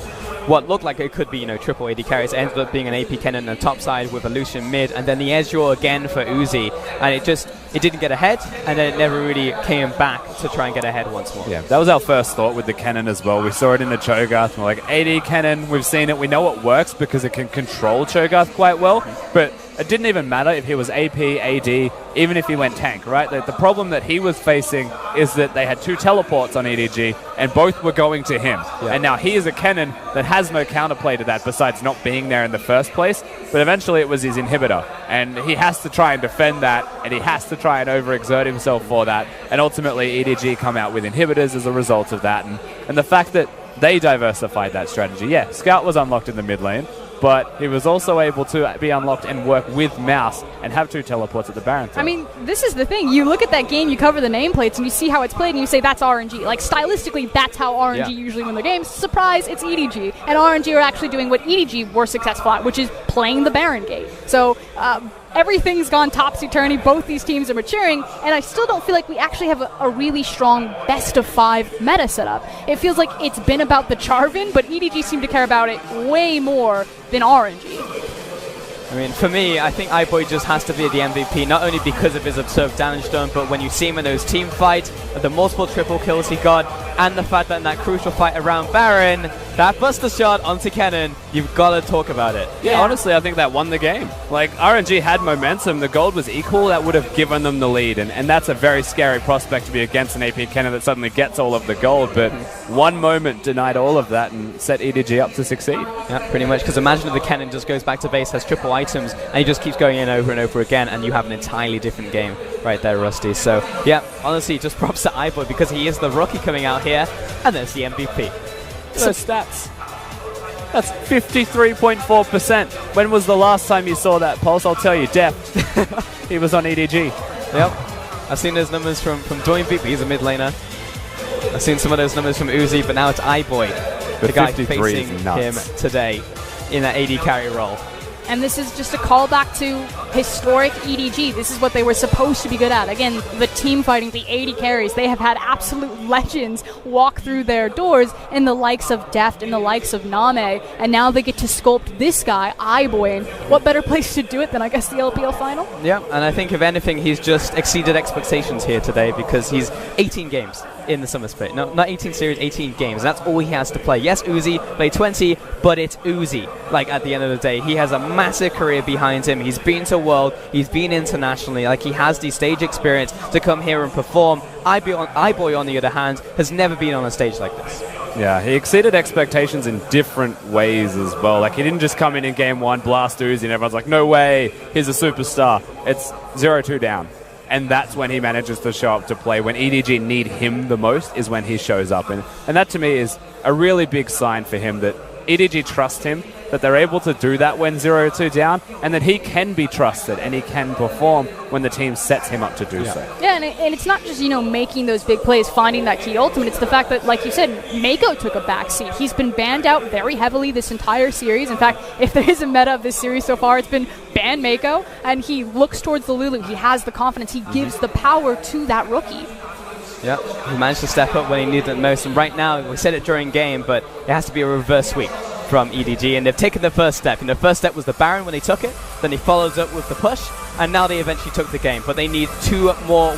what looked like it could be, you know, triple AD carries. It ended up being an AP Kennen on the top side with a Lucian mid, and then the edge draw again for Uzi, and it didn't get ahead, and then it never really came back to try and get ahead once more. Yeah, that was our first thought with the Kennen as well. We saw it in the Cho'Gath, and we're like, AD Kennen, we've seen it, we know it works because it can control Cho'Gath quite well, but it didn't even matter if he was AP, AD, even if he went tank, right? The problem that he was facing is that they had 2 teleports on EDG, and both were going to him. Yeah. And now he is a Kennen that has no counterplay to that besides not being there in the first place. But eventually it was his inhibitor, and he has to try and defend that, and he has to try and overexert himself for that. And ultimately EDG come out with inhibitors as a result of that. And the fact that they diversified that strategy. Yeah, Scout was unlocked in the mid lane, but he was also able to be unlocked and work with Mouse and have 2 teleports at the Baron. I mean, this is the thing. You look at that game, you cover the nameplates, and you see how it's played, and you say, that's RNG. Like, stylistically, that's how RNG usually win their games. Surprise, it's EDG. And RNG are actually doing what EDG were successful at, which is playing the Baron gate. So, everything's gone topsy-turvy. Both these teams are maturing, and I still don't feel like we actually have a really strong best-of-5 meta setup. It feels like it's been about the Jarvan, but EDG seem to care about it way more than RNG. I mean, for me, I think iBoy just has to be the MVP, not only because of his absurd damage done, but when you see him in those team fights, the multiple triple kills he got, and the fact that in that crucial fight around Baron, that buster shot onto Kennen, you've got to talk about it. Yeah, honestly, I think that won the game. Like, RNG had momentum, the gold was equal, that would have given them the lead, and that's a very scary prospect to be against an AP Kennen that suddenly gets all of the gold, but one moment denied all of that and set EDG up to succeed. Yeah, pretty much, because imagine if the Kennen just goes back to base, has triple items, and he just keeps going in over and over again, and you have an entirely different game right there, Rusty. So, yeah, honestly, just props to iBoy, because he is the rookie coming out here, and there's the MVP. So stats. That's 53.4%. When was the last time you saw that, Pulse? I'll tell you, Def. He was on EDG. Yep. I've seen those numbers from Doinbeat, but he's a mid laner. I've seen some of those numbers from Uzi, but now it's iBoy, the guy facing him today in that AD carry role. And this is just a callback to historic EDG. This is what they were supposed to be good at. Again, the team fighting, the 80 carries. They have had absolute legends walk through their doors in the likes of Deft and the likes of Name. And now they get to sculpt this guy, iBoy. And what better place to do it than, I guess, the LPL final? Yeah, and I think, if anything, he's just exceeded expectations here today, because he's 18 games in the Summer Split. No, not 18 series, 18 games. That's all he has to play. Yes, Uzi played 20, but it's Uzi. Like, at the end of the day, he has a massive career behind him. He's been to World, he's been internationally. Like, he has the stage experience to come here and perform. iBoy, on the other hand, has never been on a stage like this. Yeah, he exceeded expectations in different ways as well. Like, he didn't just come in game 1, blast Uzi, and everyone's like, no way, he's a superstar. It's 0-2 down. And that's when he manages to show up to play. When EDG need him the most is when he shows up. And that, to me, is a really big sign for him that EDG trust him, that they're able to do that when 0-2 down, and that he can be trusted and he can perform when the team sets him up to do so. Yeah, and it's not just, making those big plays, finding that key ultimate. It's the fact that, like you said, Mako took a backseat. He's been banned out very heavily this entire series. In fact, if there is a meta of this series so far, it's been ban Mako, and he looks towards the Lulu. He has the confidence. He gives the power to that rookie. Yeah, he managed to step up when he needed it most. And right now, we said it during game, but it has to be a reverse sweep from EDG, and they've taken the first step. And the first step was the Baron when they took it, then he follows up with the push, and now they eventually took the game. But they need 2 more